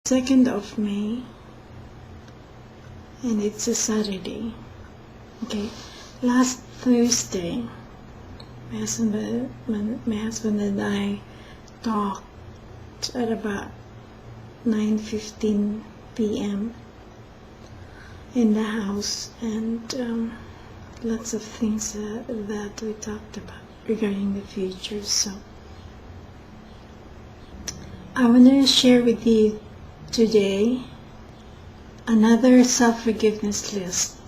2nd of May, and it's a Saturday. Okay, last Thursday, my husband and I talked at about 9:15 p.m. in the house, and lots of things that we talked about regarding the future. So I want to share with you today another self-forgiveness list.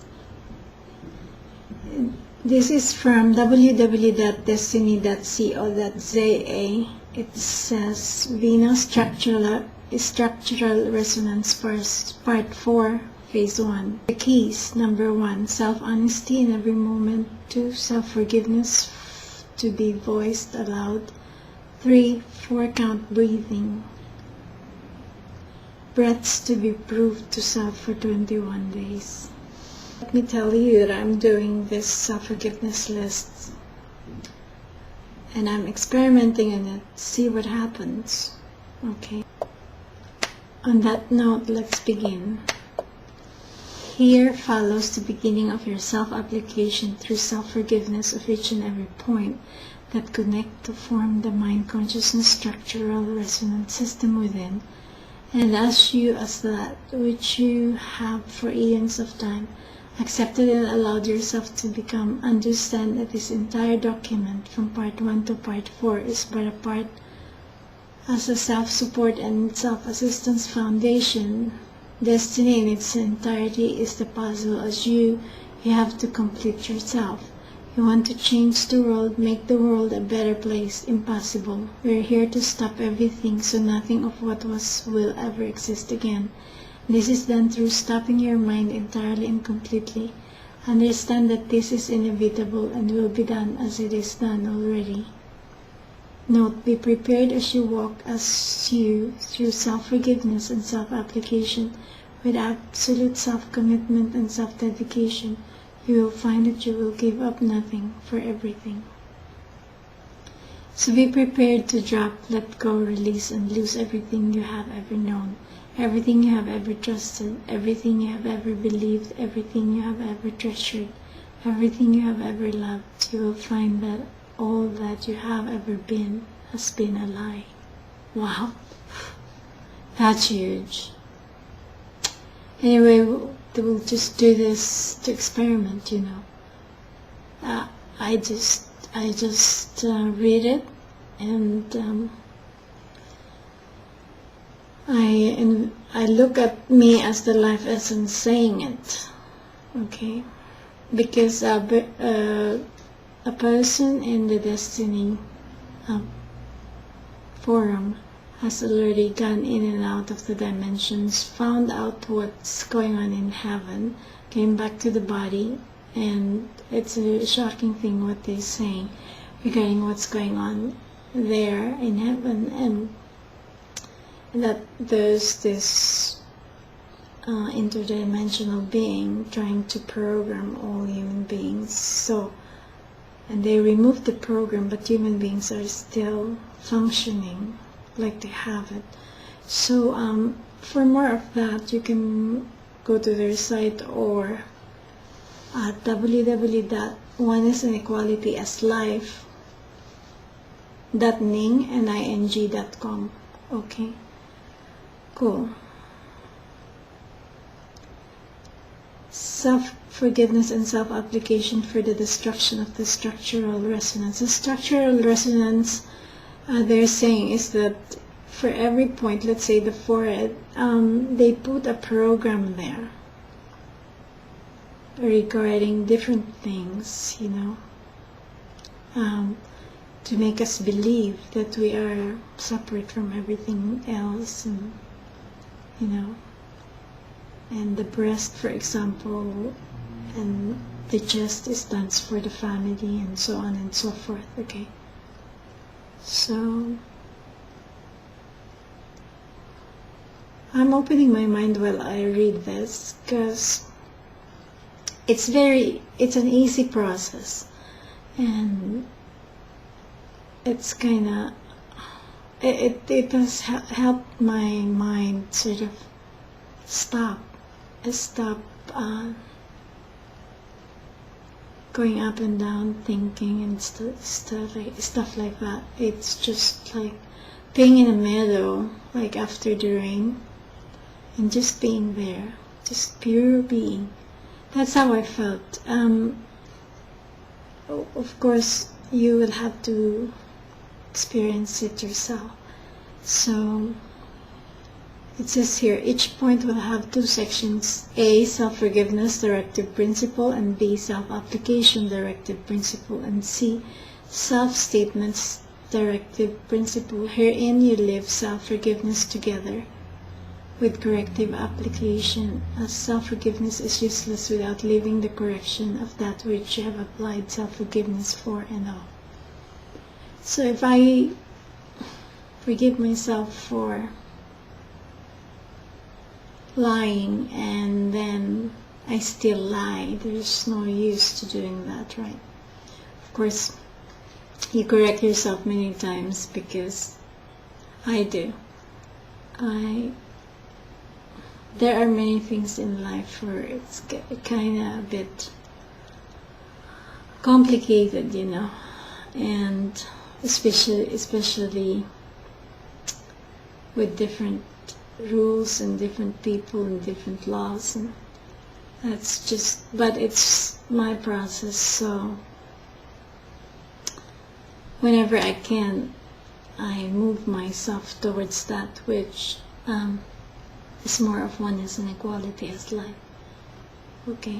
This is from www.destiny.co.za. It says Veno Structural Resonance Part 4, Phase 1. The keys: number 1, self-honesty in every moment. 2, self-forgiveness to be voiced aloud. 3, 4-count breathing. Breaths to be proved to self for 21 days. Let me tell you that I'm doing this self-forgiveness list and I'm experimenting on it, see what happens. Okay. On that note, let's begin. Here follows the beginning of your self-application through self-forgiveness of each and every point that connect to form the mind-consciousness structural resonance system within, and as you as that which you have for eons of time accepted and allowed yourself to become, understand that this entire document from part 1 to part 4 is but a part as a self-support and self-assistance foundation. Destiny in its entirety is the puzzle as you have to complete yourself. You want to change the world, make the world a better place. Impossible. We're here to stop everything so nothing of what was will ever exist again. This is done through stopping your mind entirely and completely. Understand that this is inevitable and will be done as it is done already. Note, be prepared as you walk through self-forgiveness and self-application with absolute self-commitment and self-dedication. You will find that you will give up nothing for everything. So be prepared to drop, let go, release, and lose everything you have ever known, everything you have ever trusted, everything you have ever believed, everything you have ever treasured, everything you have ever loved. You will find that all that you have ever been has been a lie. Wow, that's huge. Anyway, we'll just do this to experiment, you know. I just read it, and I look at me as the life essence saying it, okay? Because a person in the Destiny forum has already gone in and out of the dimensions, found out what's going on in heaven, came back to the body, and it's a shocking thing what they're saying regarding what's going on there in heaven, and that there's this interdimensional being trying to program all human beings. So, and they removed the program, but human beings are still functioning like they have it. So for more of that, you can go to their site or at www.onenessinequalityaslife.ning.com. Okay, cool. Self-forgiveness and self-application for the destruction of the structural resonance. The structural resonance they're saying is that for every point, let's say the forehead, they put a program there regarding different things, you know, to make us believe that we are separate from everything else, and you know, and the breast, for example, and the chest stands for the family, and so on and so forth. Okay, so I'm opening my mind while I read this, because it's an easy process, and it's kind of it has helped my mind sort of stop uh, going up and down, thinking and stuff like that. It's just like being in a meadow, like after the rain, and just being there, just pure being. That's how I felt. Of course, you will have to experience it yourself. So it says here, each point will have two sections: A, self-forgiveness directive principle, and B, self-application directive principle, and C, self-statements directive principle. Herein you live self-forgiveness together with corrective application, as self-forgiveness is useless without leaving the correction of that which you have applied self-forgiveness for and of. So if I forgive myself for lying and then I still lie, there's no use to doing that, right? Of course, you correct yourself many times, because I do. There are many things in life where it's kind of a bit complicated, you know, and especially with different rules and different people and different laws, and that's just, but it's my process. So whenever I can, I move myself towards that which is more of oneness and equality as life. Okay.